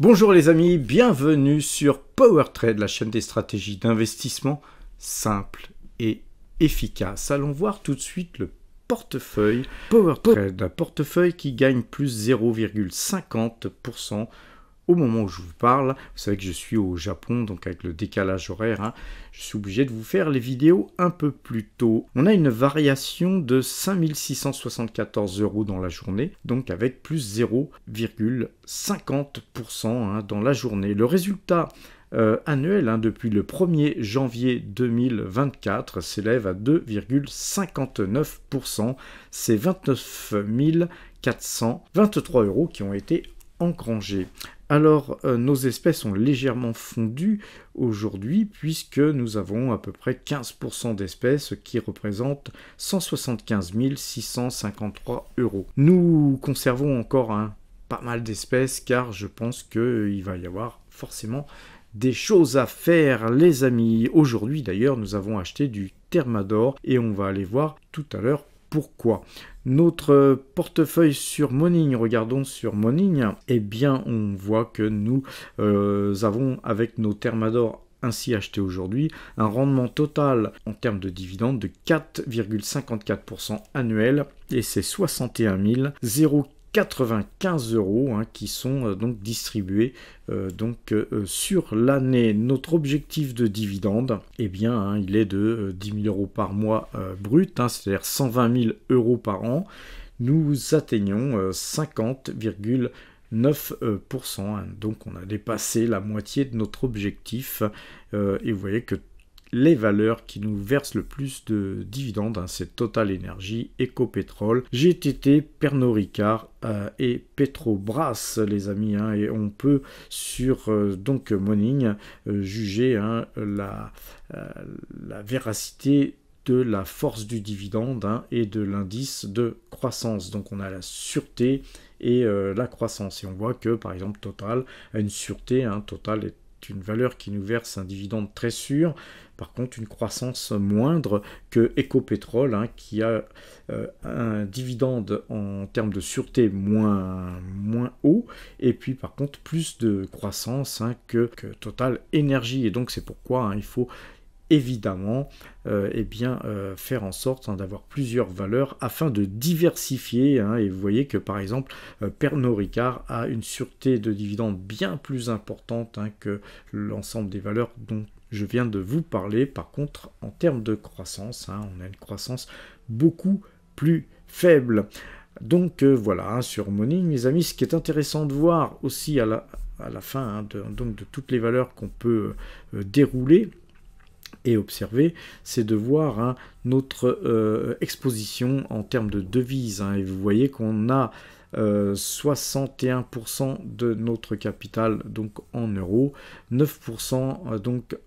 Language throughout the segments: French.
Bonjour les amis, bienvenue sur PowerTrade, la chaîne des stratégies d'investissement simples et efficaces. Allons voir tout de suite le portefeuille PowerTrade, un portefeuille qui gagne plus 0,50% au moment où je vous parle. Vous savez que je suis au Japon, donc avec le décalage horaire, je suis obligé de vous faire les vidéos un peu plus tôt. On a une variation de 5674 € dans la journée, donc avec plus 0,50% dans la journée. Le résultat annuel depuis le 1er janvier 2024 s'élève à 2,59%. C'est 29 423 € qui ont été engrangés. Alors, nos espèces ont légèrement fondu aujourd'hui puisque nous avons à peu près 15% d'espèces qui représentent 175 653 €. Nous conservons encore pas mal d'espèces car je pense qu'il va y avoir forcément des choses à faire les amis. Aujourd'hui d'ailleurs nous avons acheté du Thermador et on va aller voir tout à l'heure pourquoi. Notre portefeuille sur Morning, regardons sur Morning, eh bien on voit que nous avons avec nos Thermador ainsi achetés aujourd'hui un rendement total en termes de dividendes de 4,54% annuel et c'est 61 095 € qui sont donc distribués sur l'année. Notre objectif de dividende, eh bien, il est de 10 000 € par mois brut, c'est-à-dire 120 000 € par an. Nous atteignons 50,9%. Donc on a dépassé la moitié de notre objectif et vous voyez que les valeurs qui nous versent le plus de dividendes, c'est Total Energy, Ecopétrol, GTT, Pernod Ricard et Petrobras, les amis. Et on peut sur donc Morning juger la véracité de la force du dividende et de l'indice de croissance. Donc on a la sûreté et la croissance. Et on voit que par exemple Total a une sûreté, Total est une valeur qui nous verse un dividende très sûr, par contre une croissance moindre que Ecopétrol qui a un dividende en termes de sûreté moins haut et puis par contre plus de croissance que Total Energy. Et donc c'est pourquoi il faut évidemment faire en sorte d'avoir plusieurs valeurs afin de diversifier et vous voyez que par exemple Pernod Ricard a une sûreté de dividendes bien plus importante que l'ensemble des valeurs dont je viens de vous parler. Par contre en termes de croissance on a une croissance beaucoup plus faible. Donc voilà, sur Morning les amis, ce qui est intéressant de voir aussi à la fin de toutes les valeurs qu'on peut dérouler et observer, c'est de voir notre exposition en termes de devises. Et vous voyez qu'on a 61% de notre capital donc en euros, 9% donc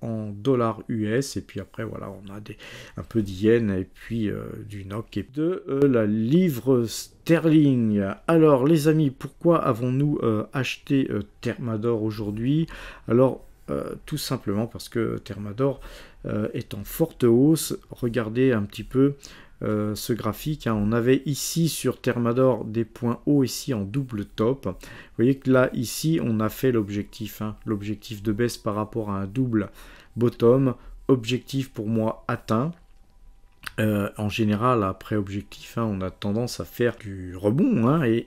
en dollars US, et puis après voilà on a un peu d'yen et puis du NOK et de la livre sterling. Alors les amis, pourquoi avons-nous acheté Thermador aujourd'hui? Alors tout simplement parce que Thermador est en forte hausse. Regardez un petit peu ce graphique. On avait ici sur Thermador des points hauts ici en double top. Vous voyez que là ici on a fait l'objectif, l'objectif de baisse par rapport à un double bottom. Objectif pour moi atteint. En général, après objectif, on a tendance à faire du rebond, et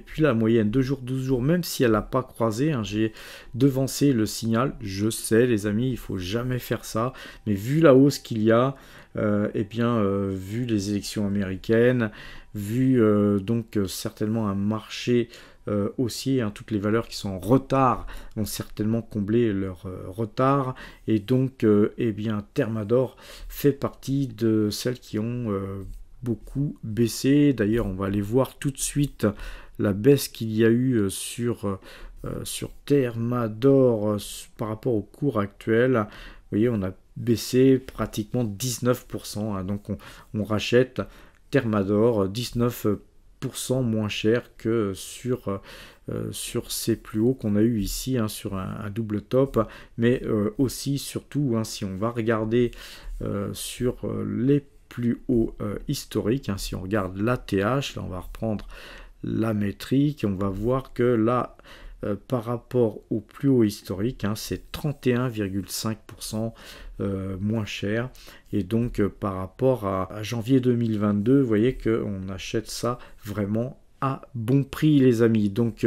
puis la moyenne 2 jours, 12 jours, même si elle n'a pas croisé, j'ai devancé le signal. Je sais, les amis, il faut jamais faire ça, mais vu la hausse qu'il y a, vu les élections américaines, vu donc certainement un marché haussier, toutes les valeurs qui sont en retard vont certainement combler leur retard, et donc Thermador fait partie de celles qui ont beaucoup baissé. D'ailleurs on va aller voir tout de suite la baisse qu'il y a eu sur Thermador par rapport au cours actuel. Vous voyez, on a baissé pratiquement 19%, donc on rachète Thermador 19% moins cher que sur ces plus hauts qu'on a eu ici, sur un double top, mais aussi surtout si on va regarder sur les plus hauts historiques, si on regarde l'ATH, là on va reprendre la métrique, on va voir que là par rapport au plus haut historique, hein, c'est 31,5% moins cher. Et donc par rapport à janvier 2022, vous voyez qu'on achète ça vraiment à bon prix les amis. Donc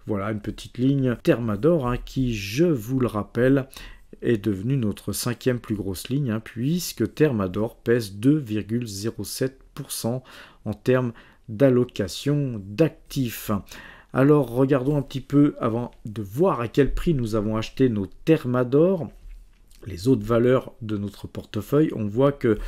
voilà une petite ligne Thermador hein, qui, je vous le rappelle, est devenue notre 5e plus grosse ligne, hein, puisque Thermador pèse 2,07% en termes d'allocation d'actifs. Alors regardons un petit peu avant de voir à quel prix nous avons acheté nos Thermador. Les autres valeurs de notre portefeuille, on voit que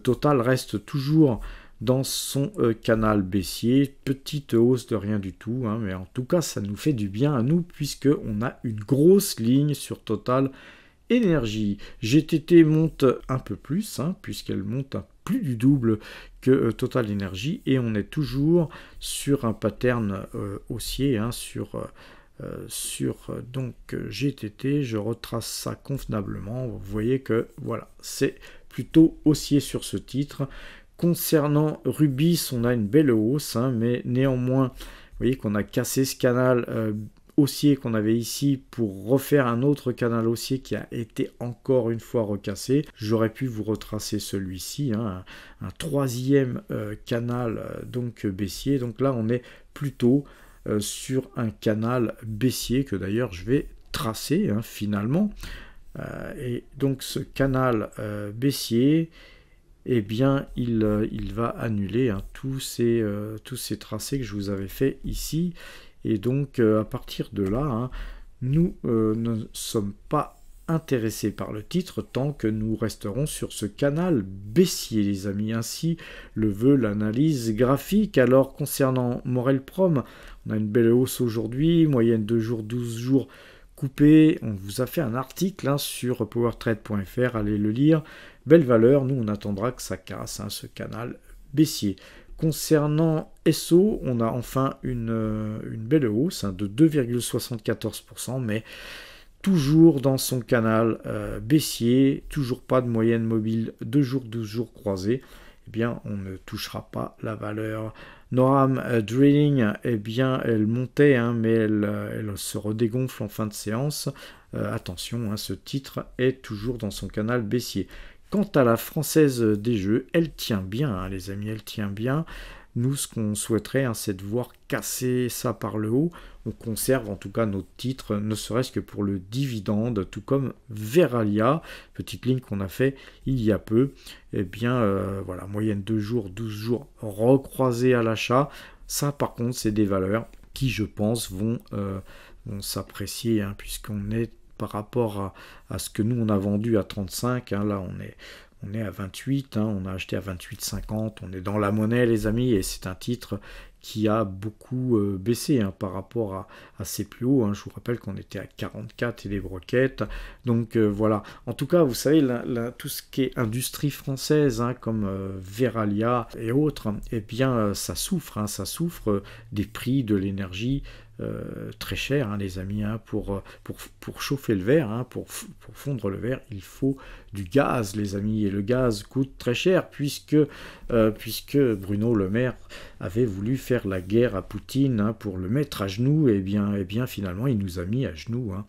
Total reste toujours dans son canal baissier, petite hausse de rien du tout, hein, mais en tout cas ça nous fait du bien à nous puisqu'on a une grosse ligne sur Total Énergie. GTT monte un peu plus, hein, puisqu'elle monte à plus du double que Total Energy, et on est toujours sur un pattern haussier, hein, sur donc GTT. Je retrace ça convenablement, vous voyez que voilà, c'est plutôt haussier sur ce titre. Concernant Rubis, on a une belle hausse, hein, mais néanmoins, vous voyez qu'on a cassé ce canal haussier qu'on avait ici pour refaire un autre canal haussier qui a été encore une fois recassé. J'aurais pu vous retracer celui-ci, hein, un troisième canal donc baissier. Donc là, on est plutôt sur un canal baissier que d'ailleurs je vais tracer hein, finalement. Et donc ce canal baissier, eh bien, il va annuler hein, tous ces tracés que je vous avais fait ici. Et donc, à partir de là, hein, nous ne sommes pas intéressés par le titre tant que nous resterons sur ce canal baissier, les amis. Ainsi le veut l'analyse graphique. Alors, concernant Morel Prom, on a une belle hausse aujourd'hui, moyenne 2 jours, 12 jours coupé. On vous a fait un article hein, sur powertrade.fr, allez le lire. Belle valeur, nous on attendra que ça casse hein, ce canal baissier. Concernant SO, on a enfin une belle hausse hein, de 2,74%, mais toujours dans son canal baissier, toujours pas de moyenne mobile 2 jours, 12 jours croisés. Eh bien, on ne touchera pas la valeur. Noram Drilling, eh bien, elle montait, hein, mais elle se redégonfle en fin de séance. Attention, hein, ce titre est toujours dans son canal baissier. Quant à la Française des Jeux, elle tient bien, hein, les amis, elle tient bien. Nous, ce qu'on souhaiterait, hein, c'est de voir casser ça par le haut. On conserve en tout cas notre titre, ne serait-ce que pour le dividende, tout comme Veralia, petite ligne qu'on a fait il y a peu. Eh bien, voilà, moyenne 2 jours, 12 jours recroisés à l'achat. Ça, par contre, c'est des valeurs qui, je pense, vont s'apprécier, hein, puisqu'on est par rapport à ce que nous, on a vendu à 35, hein, là, on est à 28, hein, on a acheté à 28,50, on est dans la monnaie les amis, et c'est un titre qui a beaucoup baissé hein, par rapport à ses plus hauts. Hein. Je vous rappelle qu'on était à 44 et des broquettes. Donc voilà. En tout cas, vous savez, tout ce qui est industrie française, hein, comme Veralia et autres, eh bien, ça souffre. Hein, ça souffre des prix de l'énergie très cher, hein, les amis, hein, pour chauffer le verre, hein, pour fondre le verre, il faut du gaz, les amis, et le gaz coûte très cher, puisque Bruno Le Maire avait voulu faire la guerre à Poutine hein, pour le mettre à genoux, et bien finalement, il nous a mis à genoux. Hein.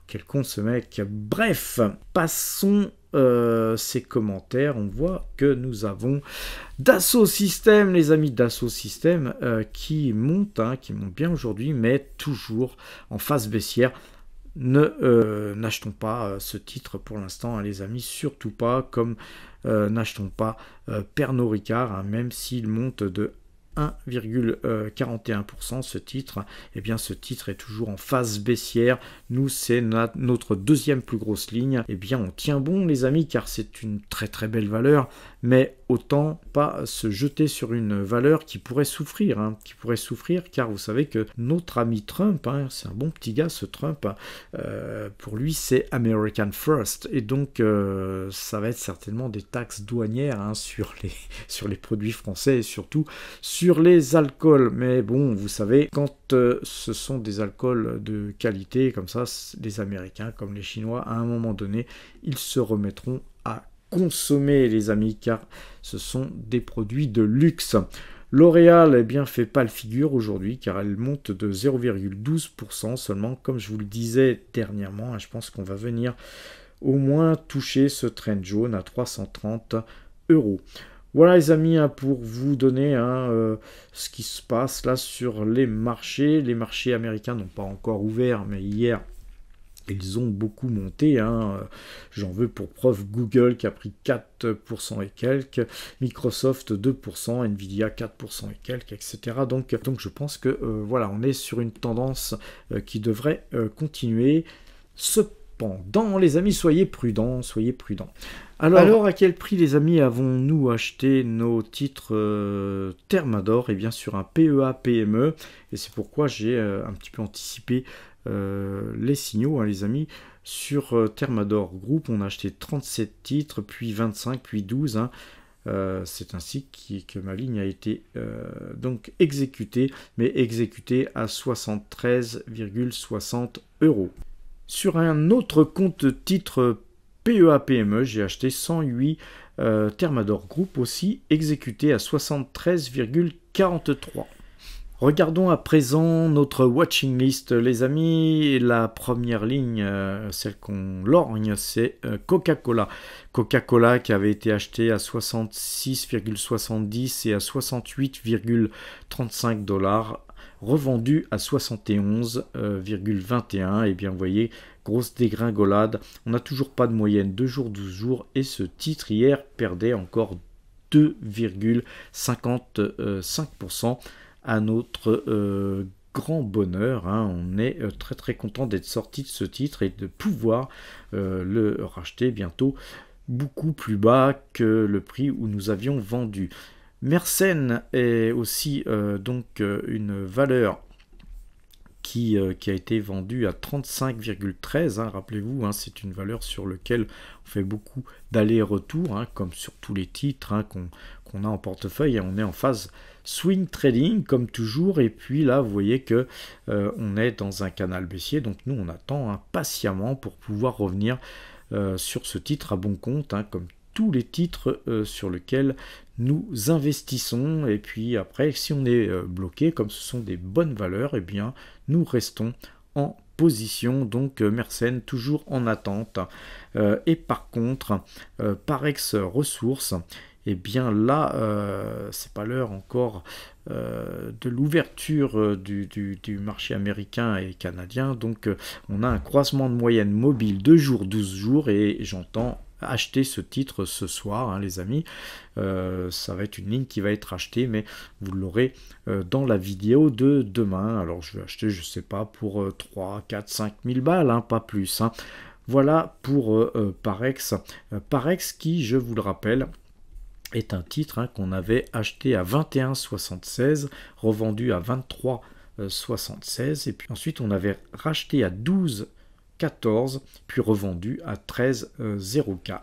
Quel con ce mec. Bref, passons ces commentaires. On voit que nous avons Dassault Systèmes, les amis, Dassault Systèmes qui montent bien aujourd'hui, mais toujours en phase baissière. N'achetons pas ce titre pour l'instant, hein, les amis, surtout pas, comme n'achetons pas Pernod Ricard, hein, même s'il monte de 1,41%, ce titre, eh bien ce titre est toujours en phase baissière. Nous, c'est notre deuxième plus grosse ligne. Eh bien, on tient bon, les amis, car c'est une très très belle valeur, mais autant pas se jeter sur une valeur qui pourrait souffrir, hein, car vous savez que notre ami Trump, hein, c'est un bon petit gars ce Trump, pour lui c'est American First, et donc ça va être certainement des taxes douanières hein, sur les produits français, et surtout sur les alcools. Mais bon, vous savez, quand ce sont des alcools de qualité comme ça, les Américains comme les Chinois, à un moment donné, ils se remettront à consommer, les amis, car ce sont des produits de luxe. L'Oréal, eh bien, fait pas le figure aujourd'hui, car elle monte de 0,12% seulement. Comme je vous le disais dernièrement, je pense qu'on va venir au moins toucher ce trend jaune à 330 €. Voilà les amis, pour vous donner ce qui se passe là sur les marchés. Les marchés américains n'ont pas encore ouvert, mais hier, ils ont beaucoup monté. J'en veux pour preuve Google qui a pris 4% et quelques, Microsoft 2%, Nvidia 4% et quelques, etc. Donc je pense que voilà, on est sur une tendance qui devrait continuer. Cependant, les amis, soyez prudents, soyez prudents. Alors, à quel prix, les amis, avons-nous acheté nos titres Thermador? Eh bien, sur un PEA-PME, et c'est pourquoi j'ai un petit peu anticipé les signaux, les amis. Sur Thermador Group, on a acheté 37 titres, puis 25, puis 12. C'est ainsi que ma ligne a été donc exécutée, mais exécutée à 73,60 €. Sur un autre compte titre PEA-PME, j'ai acheté 108 Thermador Group, aussi exécuté à 73,43. Regardons à présent notre watching list, les amis. La première ligne, celle qu'on lorgne, c'est Coca-Cola. Coca-Cola qui avait été acheté à 66,70 et à 68,35 $, revendu à 71,21. Et bien vous voyez, grosse dégringolade. On n'a toujours pas de moyenne 2 jours, 12 jours, et ce titre hier perdait encore 2,55%. À notre grand bonheur, on est très très content d'être sorti de ce titre et de pouvoir le racheter bientôt beaucoup plus bas que le prix où nous avions vendu. Mersenne est aussi donc une valeur qui a été vendue à 35,13. Rappelez-vous, c'est une valeur sur laquelle on fait beaucoup d'allers-retours, comme sur tous les titres qu'on a en portefeuille. On est en phase swing trading comme toujours, et puis là vous voyez que on est dans un canal baissier, donc nous on attend patiemment pour pouvoir revenir sur ce titre à bon compte, comme tous les titres sur lesquels nous investissons. Et puis après, si on est bloqué, comme ce sont des bonnes valeurs, eh bien nous restons en position. Donc Mersenne toujours en attente. Et par contre, Parex Ressources, et bien là, c'est pas l'heure encore de l'ouverture du marché américain et canadien. Donc on a un croisement de moyenne mobile 2 jours, 12 jours, et j'entends acheter ce titre ce soir, les amis. Ça va être une ligne qui va être achetée, mais vous l'aurez dans la vidéo de demain. Alors je vais acheter, je sais pas, pour 3, 4, 5 000 balles, pas plus. Voilà pour Parex. Parex qui, je vous le rappelle, est un titre qu'on avait acheté à 21,76, revendu à 23,76, et puis ensuite on avait racheté à 12,14, puis revendu à 13,04.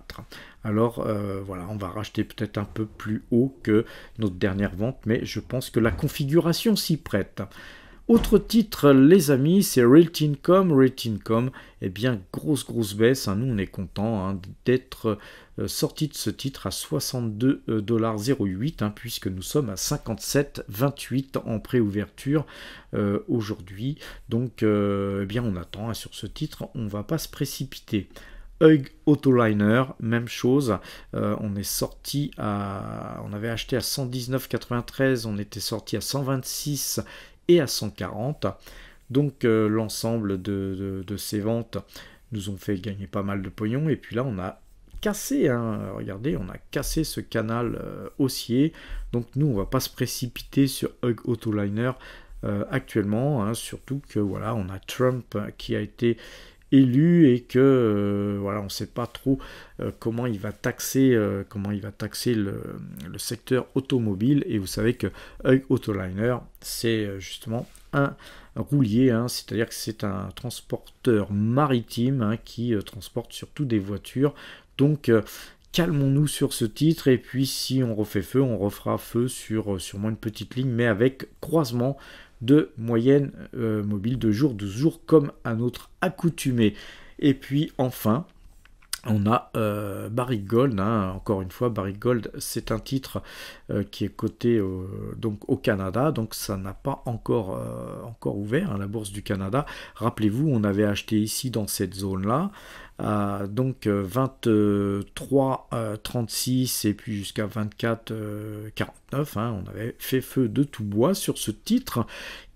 Alors voilà, on va racheter peut-être un peu plus haut que notre dernière vente, mais je pense que la configuration s'y prête. Autre titre, les amis, c'est Realty-Income. Realty-Income, eh bien, grosse baisse. Nous, on est content d'être sorti de ce titre à 62,08 $, puisque nous sommes à 57,28 en préouverture aujourd'hui. Donc, eh bien, on attend sur ce titre. On ne va pas se précipiter. Hug Autoliner, même chose. On est sorti on avait acheté à 119,93. On était sorti à 126 et à 140. Donc l'ensemble de ces ventes nous ont fait gagner pas mal de pognon, et puis là on a cassé, regardez, on a cassé ce canal haussier. Donc nous on va pas se précipiter sur Hug Autoliner actuellement, surtout que voilà, on a Trump qui a été élu et que voilà, on ne sait pas trop comment il va taxer le secteur automobile. Et vous savez que Hug Autoliner, c'est justement un roulier, c'est-à-dire que c'est un transporteur maritime qui transporte surtout des voitures. Donc calmons-nous sur ce titre, et puis si on refait feu, on refera feu sur sûrement une petite ligne, mais avec croisement de moyenne mobile de jour, 12 jours, comme à notre accoutumé. Et puis enfin, On a Barrick Gold, hein, encore une fois, Barrick Gold, c'est un titre qui est coté donc au Canada, donc ça n'a pas encore ouvert, hein, la bourse du Canada. Rappelez-vous, on avait acheté ici dans cette zone-là, donc 23,36 et puis jusqu'à 24,49, hein, on avait fait feu de tout bois sur ce titre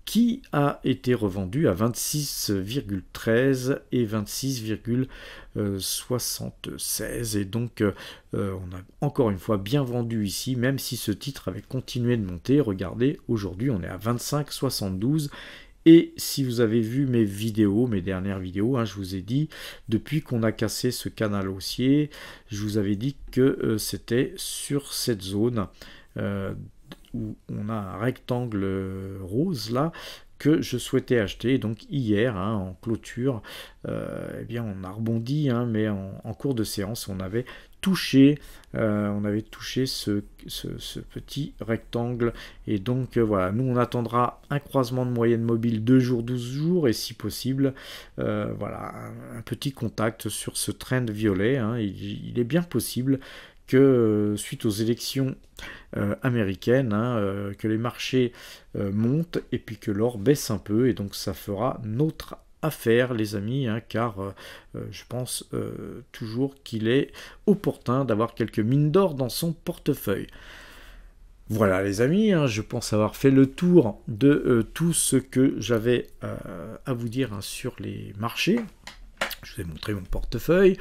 qui a été revendu à 26,13 et 26,76. Et donc, on a encore une fois bien vendu ici, même si ce titre avait continué de monter. Regardez, aujourd'hui, on est à 25,72. Et si vous avez vu mes vidéos, mes dernières vidéos, hein, je vous ai dit, depuis qu'on a cassé ce canal haussier, je vous avais dit que c'était sur cette zone où on a un rectangle rose là, que je souhaitais acheter. Donc hier, hein, en clôture, eh bien on a rebondi, hein, mais en cours de séance, on avait touché ce petit rectangle. Et donc voilà, nous on attendra un croisement de moyenne mobile 2 jours, 12 jours, et si possible, voilà, un petit contact sur ce trend violet, hein. Il est bien possible que suite aux élections américaines, hein, que les marchés montent et puis que l'or baisse un peu, et donc ça fera notre affaire, les amis, hein, car je pense toujours qu'il est opportun d'avoir quelques mines d'or dans son portefeuille. Voilà les amis, hein, je pense avoir fait le tour de tout ce que j'avais à vous dire, hein, sur les marchés. Je vous ai montré mon portefeuille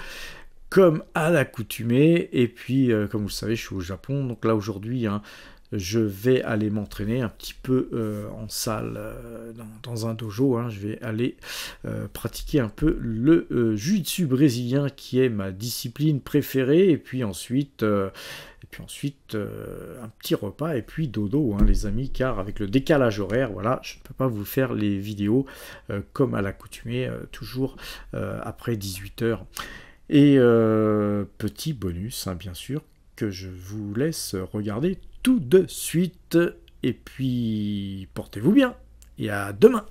comme à l'accoutumée, et puis comme vous le savez, je suis au Japon, donc là aujourd'hui, hein, je vais aller m'entraîner un petit peu en salle, dans un dojo, hein. Je vais aller pratiquer un peu le jiu-jitsu brésilien, qui est ma discipline préférée, et puis ensuite, un petit repas, et puis dodo, hein, les amis, car avec le décalage horaire, voilà, je ne peux pas vous faire les vidéos comme à l'accoutumée, toujours après 18 h. Et petit bonus, hein, bien sûr, que je vous laisse regarder tout de suite. Et puis, portez-vous bien et à demain.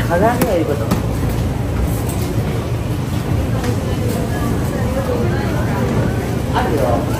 가장이야 이거는. 아니요.